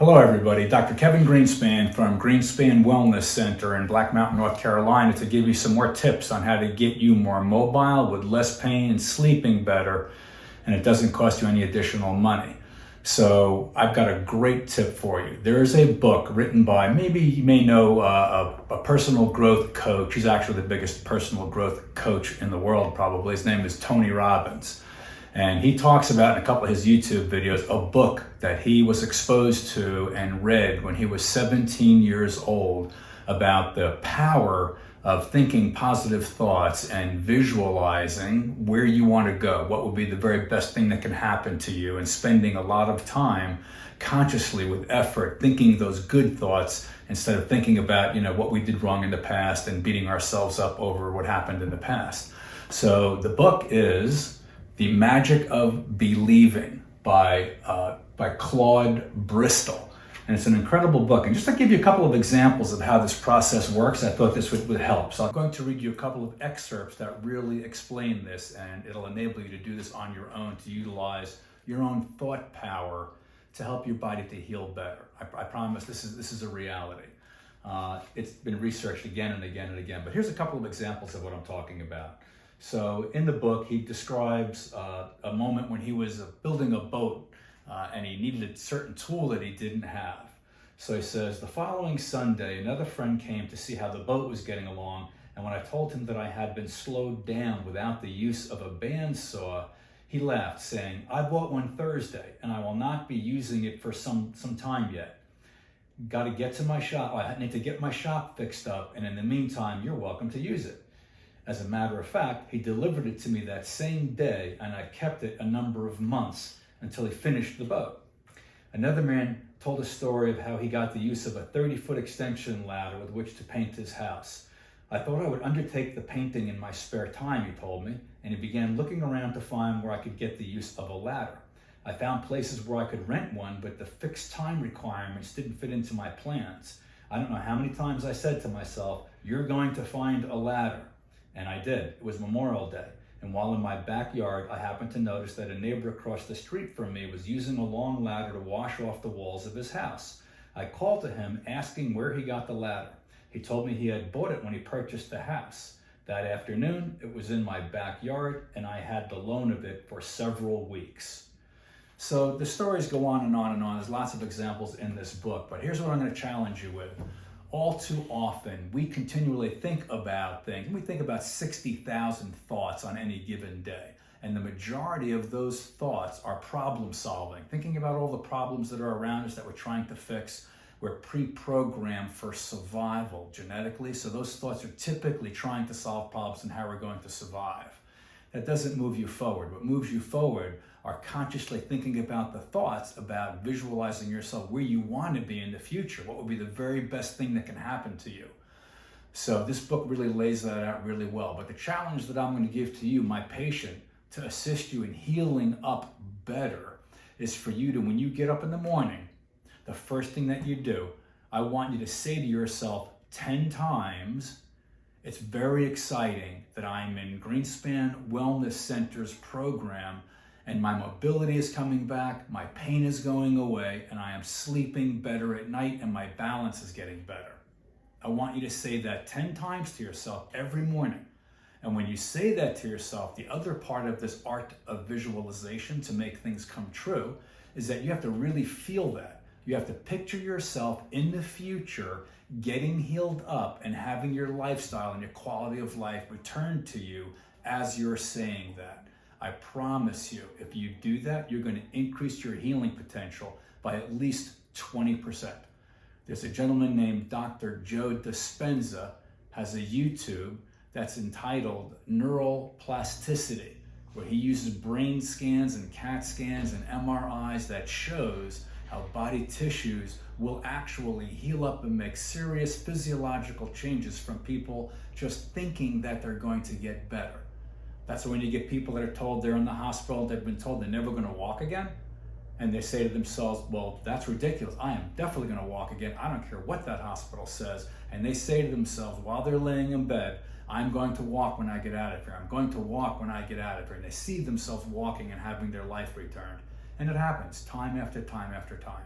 Hello everybody, Dr. Kevin Greenspan from Greenspan Wellness Center in Black Mountain, North Carolina, to give you some more tips on how to get you more mobile with less pain and sleeping better, and it doesn't cost you any additional money. So I've got a great tip for you. There's a book written by, maybe you may know, a personal growth coach. He's actually the biggest personal growth coach in the world probably. His name is Tony Robbins. And he talks about in a couple of his YouTube videos a book that he was exposed to and read when he was 17 years old about the power of thinking positive thoughts and visualizing where you want to go, what would be the very best thing that can happen to you, and spending a lot of time consciously with effort thinking those good thoughts instead of thinking about, what we did wrong in the past and beating ourselves up over what happened in the past. So the book is The Magic of Believing by Claude Bristol. And it's an incredible book. And just to give you a couple of examples of how this process works, I thought this would help. So I'm going to read you a couple of excerpts that really explain this, and it'll enable you to do this on your own, to utilize your own thought power to help your body to heal better. I promise this is a reality. It's been researched again and again and again, but here's a couple of examples of what I'm talking about. So in the book, he describes a moment when he was building a boat and he needed a certain tool that he didn't have. So he says, the following Sunday, another friend came to see how the boat was getting along, and when I told him that I had been slowed down without the use of a bandsaw, he laughed, saying, I bought one Thursday and I will not be using it for some time yet. Got to get to my shop. I need to get my shop fixed up, and in the meantime, you're welcome to use it. As a matter of fact, he delivered it to me that same day, and I kept it a number of months until he finished the boat. Another man told a story of how he got the use of a 30-foot extension ladder with which to paint his house. I thought I would undertake the painting in my spare time, he told me, and he began looking around to find where I could get the use of a ladder. I found places where I could rent one, but the fixed time requirements didn't fit into my plans. I don't know how many times I said to myself, you're going to find a ladder. And I did. It was Memorial Day. And while in my backyard, I happened to notice that a neighbor across the street from me was using a long ladder to wash off the walls of his house. I called to him asking where he got the ladder. He told me he had bought it when he purchased the house. That afternoon, it was in my backyard, and I had the loan of it for several weeks. So the stories go on and on and on. There's lots of examples in this book, but here's what I'm going to challenge you with. All too often, we continually think about things. We think about 60,000 thoughts on any given day. And the majority of those thoughts are problem solving. Thinking about all the problems that are around us that we're trying to fix. We're pre-programmed for survival genetically. So those thoughts are typically trying to solve problems and how we're going to survive. That doesn't move you forward. What moves you forward are consciously thinking about the thoughts, about visualizing yourself where you want to be in the future, what would be the very best thing that can happen to you. So this book really lays that out really well. But the challenge that I'm going to give to you, my patient, to assist you in healing up better is for you to, when you get up in the morning, the first thing that you do, I want you to say to yourself 10 times, it's very exciting that I'm in Greenspan Wellness Center's program, and my mobility is coming back, my pain is going away, and I am sleeping better at night, and my balance is getting better. I want you to say that 10 times to yourself every morning. And when you say that to yourself, the other part of this art of visualization to make things come true is that you have to really feel that. You have to picture yourself in the future getting healed up and having your lifestyle and your quality of life returned to you as you're saying that. I promise you, if you do that, you're going to increase your healing potential by at least 20%. There's a gentleman named Dr. Joe Dispenza, has a YouTube that's entitled Neural Plasticity, where he uses brain scans and CAT scans and MRIs that shows how body tissues will actually heal up and make serious physiological changes from people just thinking that they're going to get better. That's when you get people that are told they're in the hospital, they've been told they're never going to walk again, and they say to themselves, well, that's ridiculous. I am definitely going to walk again. I don't care what that hospital says. And they say to themselves while they're laying in bed, I'm going to walk when I get out of here. I'm going to walk when I get out of here. And they see themselves walking and having their life returned. And it happens time after time after time.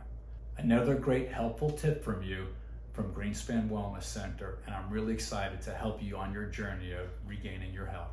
Another great helpful tip from you from Greenspan Wellness Center, and I'm really excited to help you on your journey of regaining your health.